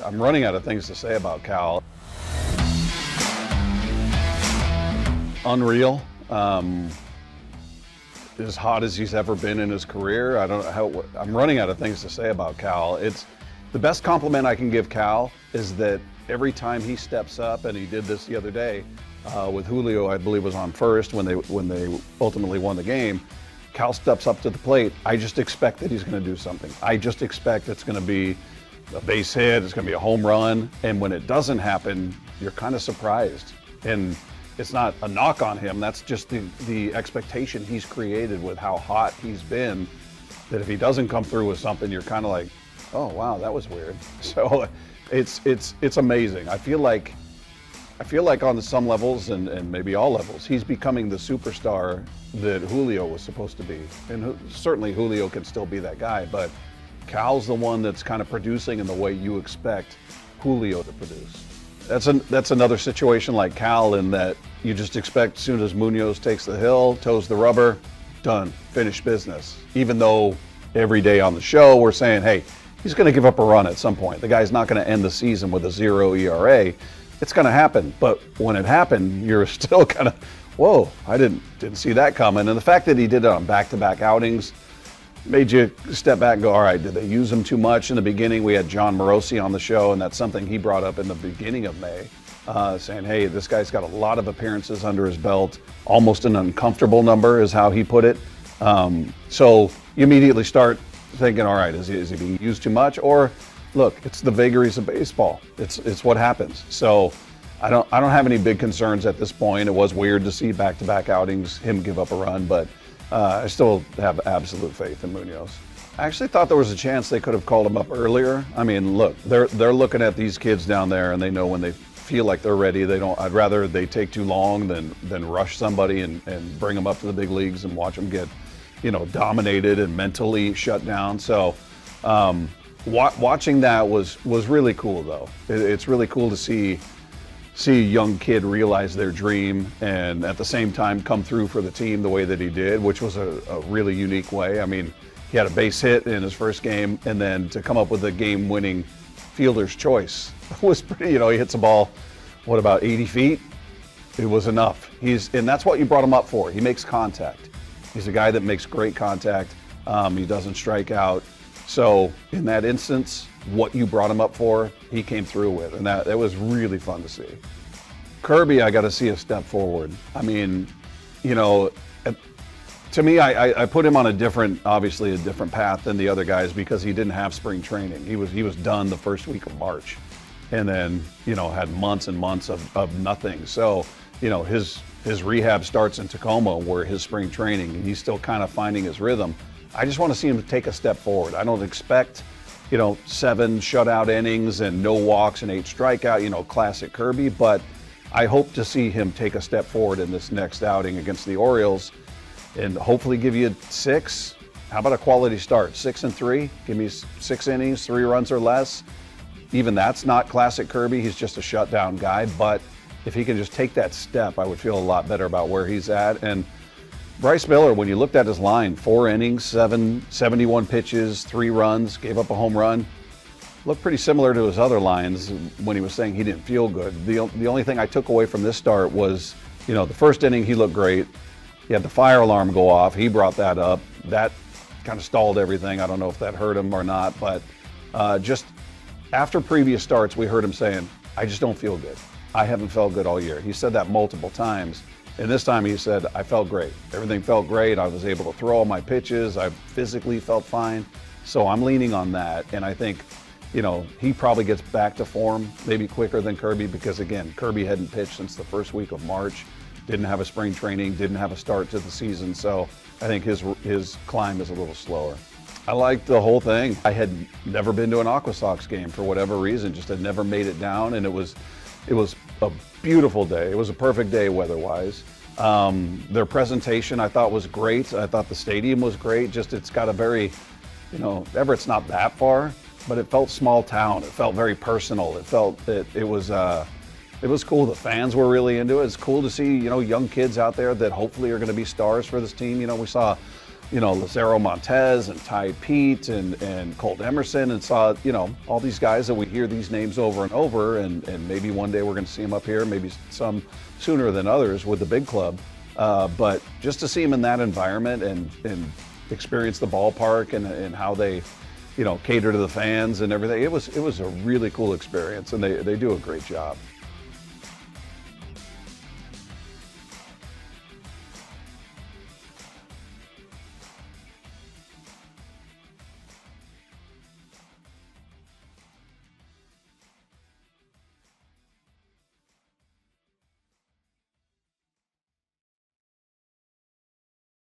I'm running out of things to say about Cal. Unreal. As hot as he's ever been in his career. I don't know how. I'm running out of things to say about Cal. It's the best compliment I can give Cal is that every time he steps up, and he did this the other day with Julio, I believe was on first when they ultimately won the game. Cal steps up to the plate. I just expect that he's going to do something. I just expect it's going to be a base hit. It's going to be a home run. And when it doesn't happen, you're kind of surprised. And it's not a knock on him. That's just the expectation he's created with how hot he's been, that if he doesn't come through with something, you're kind of like, oh, wow, that was weird. So it's amazing. I feel like on some levels and maybe all levels, he's becoming the superstar that Julio was supposed to be. And certainly Julio can still be that guy, but Cal's the one that's kind of producing in the way you expect Julio to produce. That's another situation like Cal, in that you just expect as soon as Munoz takes the hill, toes the rubber, done, finished business. Even though every day on the show we're saying, hey, he's going to give up a run at some point. The guy's not going to end the season with a 0 ERA. It's going to happen. But when it happened, you're still kind of, whoa, I didn't see that coming. And the fact that he did it on back-to-back outings made you step back and go, all right, did they use him too much in the beginning? We had John Morosi on the show, and that's something he brought up in the beginning of May, saying, hey, this guy's got a lot of appearances under his belt, almost an uncomfortable number is how he put it. So you immediately start thinking, all right, is he being used too much? Or look, it's the vagaries of baseball. It's what happens. So I don't have any big concerns at this point. It was weird to see back-to-back outings, him give up a run, but I still have absolute faith in Munoz. I actually thought there was a chance they could have called him up earlier. I mean, look, they're looking at these kids down there, and they know when they feel like they're ready. I'd rather they take too long than rush somebody and bring them up to the big leagues and watch them get, dominated and mentally shut down. So watching that was really cool, though. It's really cool to see a young kid realize their dream and at the same time come through for the team the way that he did, which was a really unique way. I mean, he had a base hit in his first game, and then to come up with a game-winning fielder's choice was pretty, he hits the ball, about 80 feet? It was enough. And that's what you brought him up for. He makes contact. He's a guy that makes great contact. He doesn't strike out. So in that instance, what you brought him up for, he came through with, and that was really fun to see. Kirby, I got to see a step forward. I mean, to me, I put him on obviously a different path than the other guys because he didn't have spring training. He was done the first week of March, and then had months and months of nothing. So his rehab starts in Tacoma, where his spring training, and he's still kind of finding his rhythm. I just want to see him take a step forward. I don't expect 7 shutout innings and no walks and 8 strikeout, classic Kirby, but I hope to see him take a step forward in this next outing against the Orioles and hopefully give you 6. How about a quality start? 6-3, give me 6 innings, 3 runs or less. Even that's not classic Kirby. He's just a shutdown guy, but if he can just take that step, I would feel a lot better about where he's at. And Bryce Miller, when you looked at his line, 4 innings, 71 pitches, 3 runs, gave up a home run, looked pretty similar to his other lines when he was saying he didn't feel good. The only thing I took away from this start was, the first inning he looked great. He had the fire alarm go off. He brought that up. That kind of stalled everything. I don't know if that hurt him or not, but just after previous starts, we heard him saying, I just don't feel good. I haven't felt good all year. He said that multiple times. And this time he said, I felt great. Everything felt great. I was able to throw all my pitches. I physically felt fine. So I'm leaning on that. And I think, he probably gets back to form maybe quicker than Kirby because, again, Kirby hadn't pitched since the first week of March, didn't have a spring training, didn't have a start to the season. So I think his climb is a little slower. I liked the whole thing. I had never been to an Aquasox game for whatever reason, just had never made it down. And it was a beautiful day. It was a perfect day weather-wise. Their presentation I thought was great. I thought the stadium was great. It's got a very, Everett's not that far, but it felt small town. It felt very personal. It felt that it was cool. The fans were really into it. It's cool to see, young kids out there that hopefully are going to be stars for this team. We saw, you know, Lucero Montez and Ty Pete and Colt Emerson, and saw, you know, all these guys that we hear these names over and over, and maybe one day we're going to see them up here, maybe some sooner than others with the big club. But just to see them in that environment and experience the ballpark and how they, you know, cater to the fans and everything, it was a really cool experience, and they do a great job.